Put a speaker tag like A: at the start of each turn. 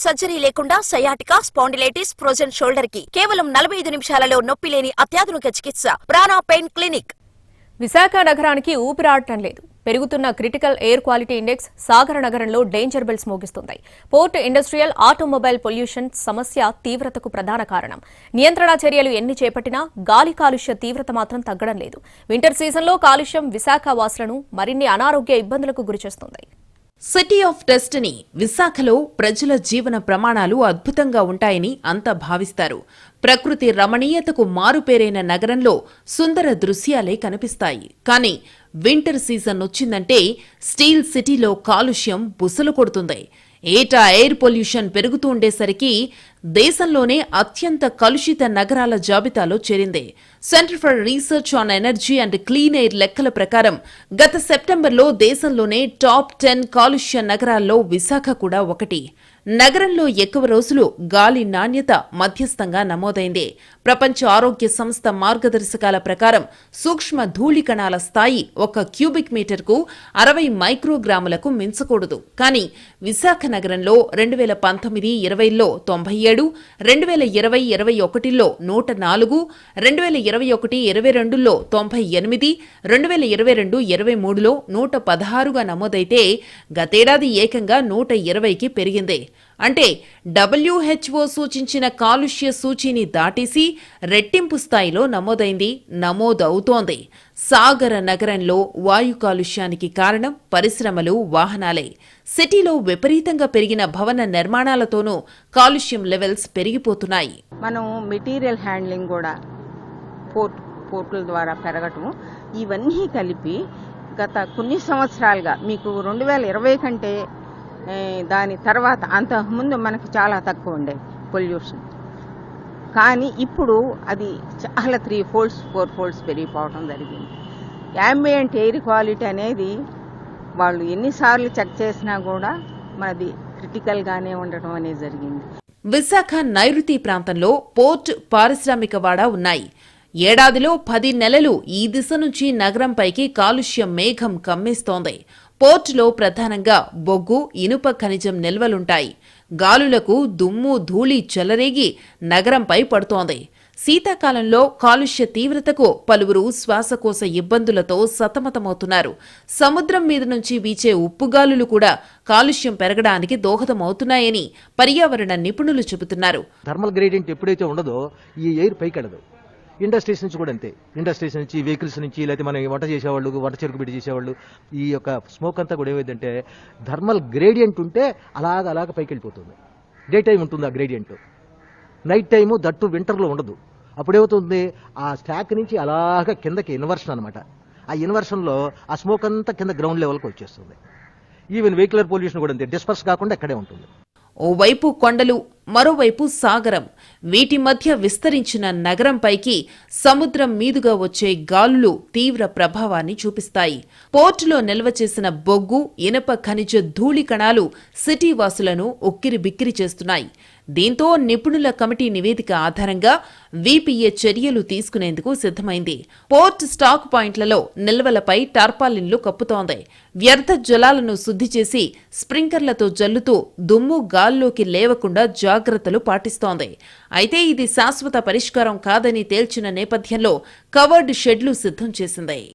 A: Surgery లేకుండా sciatica, spondylitis, frozen shoulder కి కేవలం 45 నిమిషాలలో నొప్పి లేని అత్యాధునిక చికిత్స ప్రాణ పెయిన్ క్లినిక్.
B: విశాఖ నగరానికి ఊపిరాడటం లేదు. పెరుగుతున్న క్రిటికల్ ఎయిర్ క్వాలిటీ ఇండెక్స్ సాగర నగరంలో డేంజర్ బెల్స్ మోగిస్తుంది. పోర్ట్, ఇండస్ట్రియల్, ఆటోమొబైల్ పొల్యూషన్ సమస్య తీవ్రతకు ప్రధాన కారణం. నియంత్రణ చర్యలు ఎన్ని చేపట్టినా గాలి కాలుష్య తీవ్రత మాత్రం తగ్గడం లేదు. వింటర్ సీజన్లో కాలుష్యం విశాఖ వాసులను మరిన్ని అనారోగ్య ఇబ్బందులకు గురిచేస్తుంది.
C: సిటీ ఆఫ్ డెస్టినీ విశాఖలో ప్రజల జీవన ప్రమాణాలు అద్భుతంగా ఉంటాయని అంతా భావిస్తారు. ప్రకృతి రమణీయతకు మారుపేరైన నగరంలో సుందర దృశ్యాలే కనిపిస్తాయి. కానీ వింటర్ సీజన్ వచ్చిందంటే స్టీల్ సిటీలో కాలుష్యం బుసలు కొడుతుంది. ఏటా ఎయిర్ పొల్యూషన్ పెరుగుతూ ఉండేసరికి దేశంలోనే అత్యంత కలుషిత నగరాల జాబితాలో చేరింది. Centre for research on energy and clean air లెక్కల ప్రకారం గత సెప్టెంబర్లో దేశంలోనే టాప్ 10 కాలుష్య నగరాల్లో విశాఖ కూడా ఒకటి. నగరంలో ఎక్కువ రోజులు గాలి నాణ్యత మధ్యస్థంగా నమోదైంది. ప్రపంచ ఆరోగ్య సంస్థ మార్గదర్శకాల ప్రకారం సూక్ష్మ ధూళి కణాల స్థాయి 1 క్యూబిక్ మీటర్కు 60 మైక్రోగ్రాములకు మించకూడదు. కానీ విశాఖ నగరంలో 2019-20లో 97, 2020-21లో 104, 2021-22లో 98, 2022-23లో 116గా నమోదైతే గతేడాది ఏకంగా 120కి పెరిగింది. అంటే WHO సూచించిన కాలుష్య సూచీని దాటేసి రెట్టింపు స్థాయిలో నమోదవుతోంది. సాగర నగరంలో వాయు కాలుష్యానికి కారణం పరిశ్రమలు, వాహనాలే. సిటీలో విపరీతంగా పెరిగిన భవన నిర్మాణాలతోనూ కాలుష్యం లెవెల్స్ పెరిగిపోతున్నాయి.
D: మనం మెటీరియల్ హ్యాండ్లింగ్ కూడా పోర్టుల ద్వారా పెరగటం, ఇవన్నీ కలిపి గత కొన్ని సంవత్సరాలుగా మీకు 2020 కంటే దాని తర్వాత అంతకుముందు మనకి చాలా తక్కువ ఉండే పొల్యూషన్. కానీ ఇప్పుడు అది చాలా 3 folds 4 folds పెరిగిపోవడం జరిగింది. యాంబియంట్ ఎయిర్ క్వాలిటీ అనేది వాళ్ళు ఎన్నిసార్లు చెక్ చేసినా కూడా మనది క్రిటికల్గానే ఉండటం అనేది జరిగింది.
C: విశాఖ నైరుతి ప్రాంతంలో పోర్ట్, పారిశ్రామికవాడ ఉన్నాయి. ఏడాదిలో 10 నెలలు ఈ దిశ నుంచి నగరంపైకి కాలుష్య మేఘం కమ్మేస్తోంది. పోర్టులో ప్రధానంగా బొగ్గు, ఇనుప ఖనిజం నిల్వలుంటాయి. గాలులకు దుమ్ము, ధూళి చెలరేగి నగరంపై పడుతోంది. శీతాకాలంలో కాలుష్య తీవ్రతకు పలువురు శ్వాసకోశ ఇబ్బందులతో సతమతమవుతున్నారు. సముద్రం మీద నుంచి వీచే ఉప్పుగాలులు కూడా కాలుష్యం పెరగడానికి దోహదమవుతున్నాయని పర్యావరణ నిపుణులు చెబుతున్నారు.
E: థర్మల్ గ్రేడియంట్ ఎప్పుడైతే ఉండదో ఈ ఎయిర్ పైకెళ్ళదు. ఇండస్ట్రీస్ నుంచి కూడా అంతే. ఇండస్ట్రీస్ నుంచి, వెహికల్స్ నుంచి, లేకపోతే మనం వంట చేసేవాళ్ళు, వంట చెరుకు పెట్టి చేసేవాళ్ళు, ఈ యొక్క స్మోక్ అంతా కూడా ఏమైందంటే థర్మల్ గ్రేడియంట్ ఉంటే అలాగ పైకి వెళ్ళిపోతుంది. డే టైం ఉంటుంది ఆ గ్రేడియంట్, నైట్ టైము దట్టు వింటర్లో ఉండదు. అప్పుడేమవుతుంది, ఆ స్టాక్ నుంచి అలాగ కిందకి ఇన్వర్షన్ అనమాట. ఆ ఇన్వర్షన్లో ఆ స్మోక్ అంతా కింద గ్రౌండ్ లెవెల్కి వచ్చేస్తుంది. ఈవెన్ వెహికులర్ పొల్యూషన్ కూడా అంతే, డిస్పర్స్ కాకుండా అక్కడే ఉంటుంది.
C: ఓవైపు కొండలు, మరోవైపు సాగరం. వీటి మధ్య విస్తరించిన నగరంపైకి సముద్రం మీదుగా వచ్చే గాలులు తీవ్ర ప్రభావాన్ని చూపిస్తాయి. పోర్టులో నిల్వ చేసిన బొగ్గు, ఇనప ఖనిజ ధూళి కణాలు సిటీ వాసులను ఉక్కిరిబిక్కిరి చేస్తున్నాయి. దీంతో నిపుణుల కమిటీ నివేదిక ఆధారంగా వీపీఏ చర్యలు తీసుకునేందుకు సిద్ధమైంది. పోర్ట్ స్టాక్ పాయింట్లలో నిల్వలపై టార్పాలిన్లు కప్పుతోంది. వ్యర్థ జలాలను శుద్ధి చేసి స్ప్రింకర్లతో జల్లుతూ దుమ్ము గాల్లోకి లేవకుండా జాగ్రత్తలు పాటిస్తోంది. అయితే ఇది శాశ్వత పరిష్కారం కాదని తేల్చిన నేపథ్యంలో కవర్డ్ షెడ్లు సిద్ధం చేసింది.